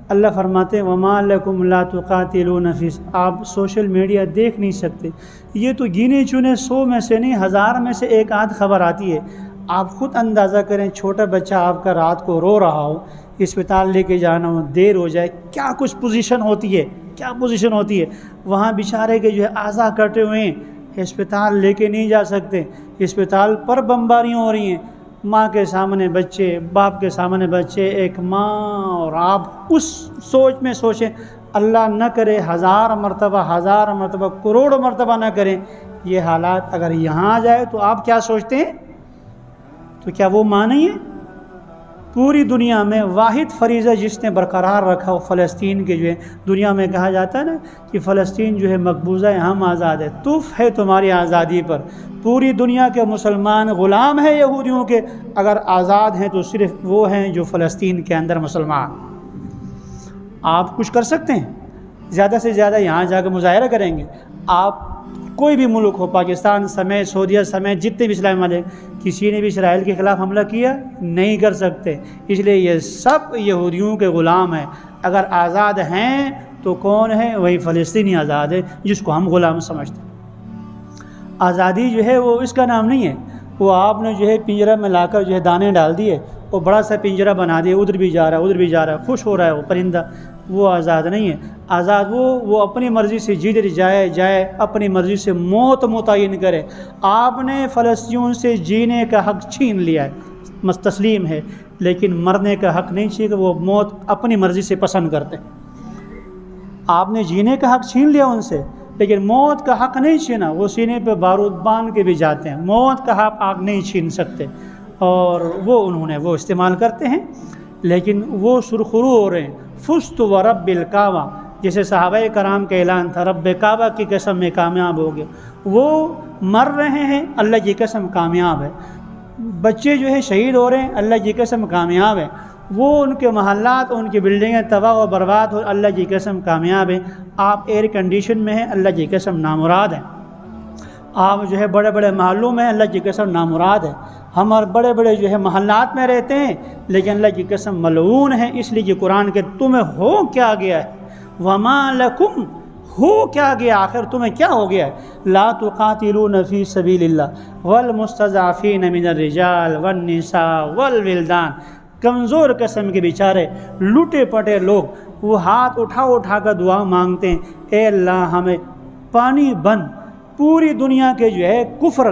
اللہ فرماتے ہیں وما لکم لا تقاتلون فی، آپ سوشل میڈیا دیکھ نہیں سکتے، یہ تو گنے چنے 100 میں سے نہیں 1000 میں سے ایک آدھ خبر آتی ہے۔ آپ خود اندازہ کریں، چھوٹا بچہ آپ کا رات کو رو رہا ہو، اسپتال لے کے جانا ہو، دیر ہو جائے، کیا کچھ پوزیشن ہوتی ہے، کیا پوزیشن ہوتی ہے، وہاں بیچارے کے جو ہے اعضاء کٹے ہوئے ہیں، اسپتال لے کے نہیں جا سکتے، اسپتال پر بمباریاں ہو رہی ہیں، ماں کے سامنے بچے، باپ کے سامنے بچے، ایک ماں اور آپ اس سوچ میں سوچیں، اللہ نہ کرے 1000 مرتبہ 1000 مرتبہ کروڑ مرتبہ نہ کریں، یہ حالات اگر یہاں آ جائے تو آپ کیا سوچتے ہیں؟ تو کیا وہ ماں نہیں ہے؟ پوری دنیا میں واحد فریضہ جس نے برقرار رکھا وہ فلسطین کے جو ہے، دنیا میں کہا جاتا ہے نا کہ فلسطین جو ہے مقبوضہ ہے، ہم آزاد ہے، تف ہے تمہاری آزادی پر، پوری دنیا کے مسلمان غلام ہیں یہودیوں کے، اگر آزاد ہیں تو صرف وہ ہیں جو فلسطین کے اندر مسلمان۔ آپ کچھ کر سکتے ہیں؟ زیادہ سے زیادہ یہاں جا کے مظاہرہ کریں گے۔ آپ کوئی بھی ملک ہو، پاکستان سمیت، سعودیہ سمیت، جتنے بھی اسلامی ممالک، کسی نے بھی اسرائیل کے خلاف حملہ کیا نہیں کر سکتے، اس لیے یہ سب یہودیوں کے غلام ہیں۔ اگر آزاد ہیں تو کون ہے؟ وہی فلسطینی آزاد ہے جس کو ہم غلام سمجھتے ہیں۔ آزادی جو ہے وہ اس کا نام نہیں ہے، وہ آپ نے جو ہے پنجرہ میں لا کر جو ہے دانے ڈال دیے، وہ بڑا سا پنجرہ بنا دیا، ادھر بھی جا رہا ہے ادھر بھی جا رہا ہے، خوش ہو رہا ہے وہ پرندہ، وہ آزاد نہیں ہے۔ آزاد وہ اپنی مرضی سے جدھر جائے اپنی مرضی سے موت متعین کرے۔ آپ نے فلسطینیوں سے جینے کا حق چھین لیا ہے، تسلیم ہے، لیکن مرنے کا حق نہیں چھین، کہ وہ موت اپنی مرضی سے پسند کرتے ہیں۔ آپ نے جینے کا حق چھین لیا ان سے، لیکن موت کا حق نہیں چھینا، وہ سینے پہ بارود باندھ کے بھی جاتے ہیں، موت کا حق آپ نہیں چھین سکتے، اور انہوں نے وہ استعمال کرتے ہیں، لیکن وہ سرخرو ہو رہے ہیں۔ فزت ورب الکعبہ، جیسے صحابہ کرام کا اعلان تھا، رب کعبہ کی قسم میں کامیاب ہو گئے، وہ مر رہے ہیں، اللہ کی قسم کامیاب ہے۔ بچے جو ہے شہید ہو رہے ہیں، اللہ کی قسم کامیاب ہے۔ وہ ان کے محلات، ان کی بلڈنگیں تباہ و برباد ہو، اللہ کی قسم کامیاب ہے۔ آپ ایئر کنڈیشن میں ہیں، اللہ کی قسم نامراد ہیں۔ آپ جو ہے بڑے بڑے محلوں میں، اللہ کی قسم نامراد ہے۔ ہم اور بڑے بڑے جو ہے محلات میں رہتے ہیں، لیکن اللہ کی قسم ملعون ہے، اس لیے کہ قرآن کے تمہیں ہو کیا گیا ہے، وما لکم، ہو کیا گیا، آخر تمہیں کیا ہو گیا ہے، لا تقاتلون فی سبیل اللہ والمستضعفین من الرجال والنساء والولدان، کمزور قسم کے بیچارے لوٹے پٹے لوگ، وہ ہاتھ اٹھا کر دعا مانگتے ہیں، اے اللہ ہمیں پانی بند، پوری دنیا کے جو ہے کفر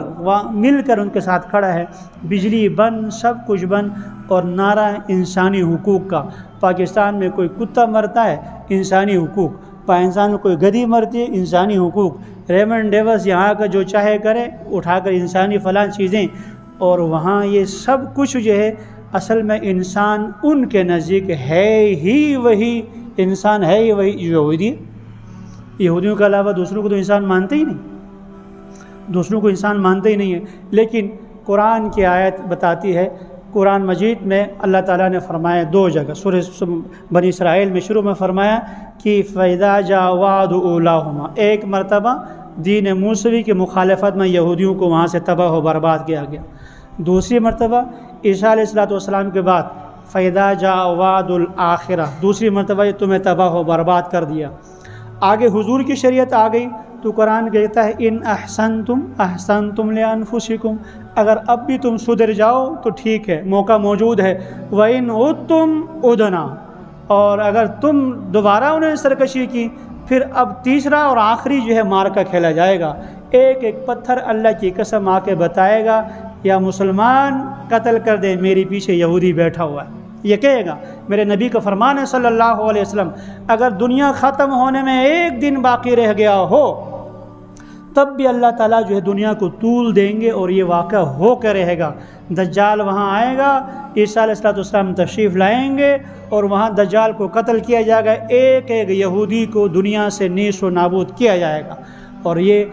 مل کر ان کے ساتھ کھڑا ہے، بجلی بند، سب کچھ بند، اور نعرہ انسانی حقوق کا۔ پاکستان میں کوئی کتا مرتا ہے، انسانی حقوق، پاکستان میں کوئی گدھی مرتی ہے، انسانی حقوق، ریمنڈ ڈیوس یہاں کا جو چاہے کرے، اٹھا کر انسانی فلاں چیزیں، اور وہاں یہ سب کچھ جو ہے اصل میں انسان ان کے نزدیک ہے ہی وہی انسان، ہے ہی وہی یہودی۔ یہودیوں کے علاوہ دوسروں کو تو انسان مانتے ہی نہیں، دوسروں کو انسان مانتے ہی نہیں ہے۔ لیکن قرآن کی آیت بتاتی ہے، قرآن مجید میں اللہ تعالیٰ نے فرمایا 2 جگہ، سورہ بنی اسرائیل میں شروع میں فرمایا کہ فَإِذَا جَاءَ وَعْدُ أُولَاهُمَا، ایک مرتبہ دین موسوی کی مخالفت میں یہودیوں کو وہاں سے تباہ و برباد کیا گیا، دوسری مرتبہ عیسیٰ علیہ السلام کے بعد فَإِذَا جَاءَ وَعْدُ الْآخِرَةِ، دوسری مرتبہ یہ تمہیں تباہ و برباد کر دیا۔ آگے حضور کی شریعت آ گئی تو قرآن کہتا ہے ان احسنتم احسنتم لانفسکم، اگر اب بھی تم سدھر جاؤ تو ٹھیک ہے، موقع موجود ہے، وَإِنْ عُدْتُمْ عُدْنَا، اور اگر تم دوبارہ انہیں سرکشی کی پھر اب تیسرا اور آخری جو ہے مارکا کھیلا جائے گا۔ ایک ایک پتھر اللہ کی قسم آ کے بتائے گا، یا مسلمان قتل کر دے، میری پیچھے یہودی بیٹھا ہوا ہے، یہ کہے گا۔ میرے نبی کا فرمان ہے صلی اللہ علیہ وسلم، اگر دنیا ختم ہونے میں ایک دن باقی رہ گیا ہو تب بھی اللہ تعالیٰ جو ہے دنیا کو طول دیں گے، اور یہ واقعہ ہو کے رہے گا۔ دجال وہاں آئے گا، عیسیٰ علیہ السلام تشریف لائیں گے، اور وہاں دجال کو قتل کیا جائے گا، ایک ایک یہودی کو دنیا سے نیست و نابود کیا جائے گا۔ اور یہ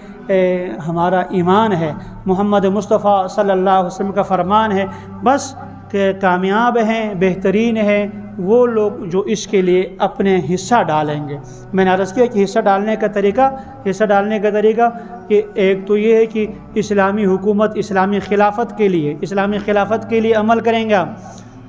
ہمارا ایمان ہے، محمد مصطفیٰ صلی اللہ علیہ وسلم کا فرمان ہے۔ بس کہ کامیاب ہیں، بہترین ہیں وہ لوگ جو اس کے لیے اپنے حصہ ڈالیں گے۔ میں نے عرض کیا کہ حصہ ڈالنے کا طریقہ کہ ایک تو یہ ہے کہ اسلامی حکومت، اسلامی خلافت کے لیے عمل کریں گے آپ،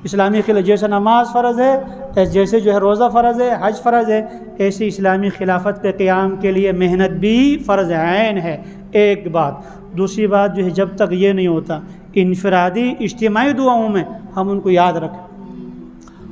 اسلامی خلافت جیسے نماز فرض ہے، جیسے جو ہے روزہ فرض ہے، حج فرض ہے، ایسی اسلامی خلافت کے قیام کے لیے محنت بھی فرض عین ہے۔ ایک بات، دوسری بات جو ہے جب تک یہ نہیں ہوتا انفرادی اجتماعی دعاؤں میں ہم ان کو یاد رکھیں،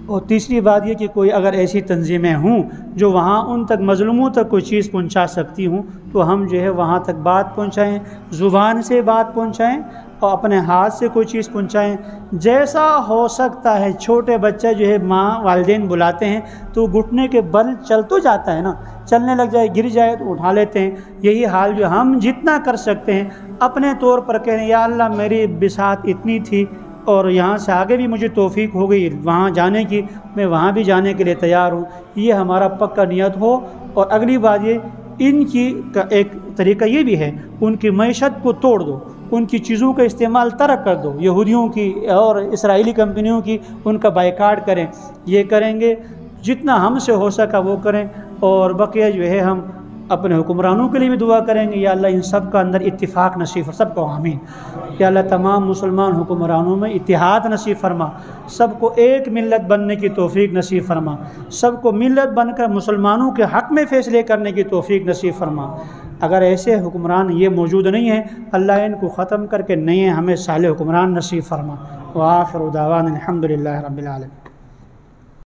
اور تیسری بات یہ کہ کوئی اگر ایسی تنظیمیں ہوں جو وہاں ان تک مظلوموں تک کوئی چیز پہنچا سکتی ہوں تو ہم جو ہے وہاں تک بات پہنچائیں، زبان سے بات پہنچائیں اور اپنے ہاتھ سے کوئی چیز پہنچائیں، جیسا ہو سکتا ہے۔ چھوٹے بچے جو ہے ماں والدین بلاتے ہیں تو گھٹنے کے بل چل تو جاتا ہے نا، چلنے لگ جائے، گر جائے تو اٹھا لیتے ہیں۔ یہی حال جو ہم جتنا کر سکتے ہیں اپنے طور پر کہیں یا اللہ میری بساط اتنی تھی اور یہاں سے آگے بھی مجھے توفیق ہو گئی وہاں جانے کی، میں وہاں بھی جانے کے لیے تیار ہوں، یہ ہمارا پکا نیت ہو۔ اور اگلی بات یہ، ان کی کا ایک طریقہ یہ بھی ہے، ان کی معیشت کو توڑ دو، ان کی چیزوں کا استعمال ترک کر دو، یہودیوں کی اور اسرائیلی کمپنیوں کی ان کا بائیکاٹ کریں۔ یہ کریں گے جتنا ہم سے ہو سکا وہ کریں، اور بقیہ جو ہے ہم اپنے حکمرانوں کے لیے بھی دعا کریں گے، یا اللہ ان سب کا اندر اتفاق نصیب فرما، سب کو آمین۔ یا اللہ تمام مسلمان حکمرانوں میں اتحاد نصیب فرما، سب کو ایک ملت بننے کی توفیق نصیب فرما، سب کو ملت بن کر مسلمانوں کے حق میں فیصلے کرنے کی توفیق نصیب فرما۔ اگر ایسے حکمران یہ موجود نہیں ہیں، اللہ ان کو ختم کر کے نئے ہمیں صالح حکمران نصیب فرما۔ وآخر دعوانا الحمد للہ رب العالمین۔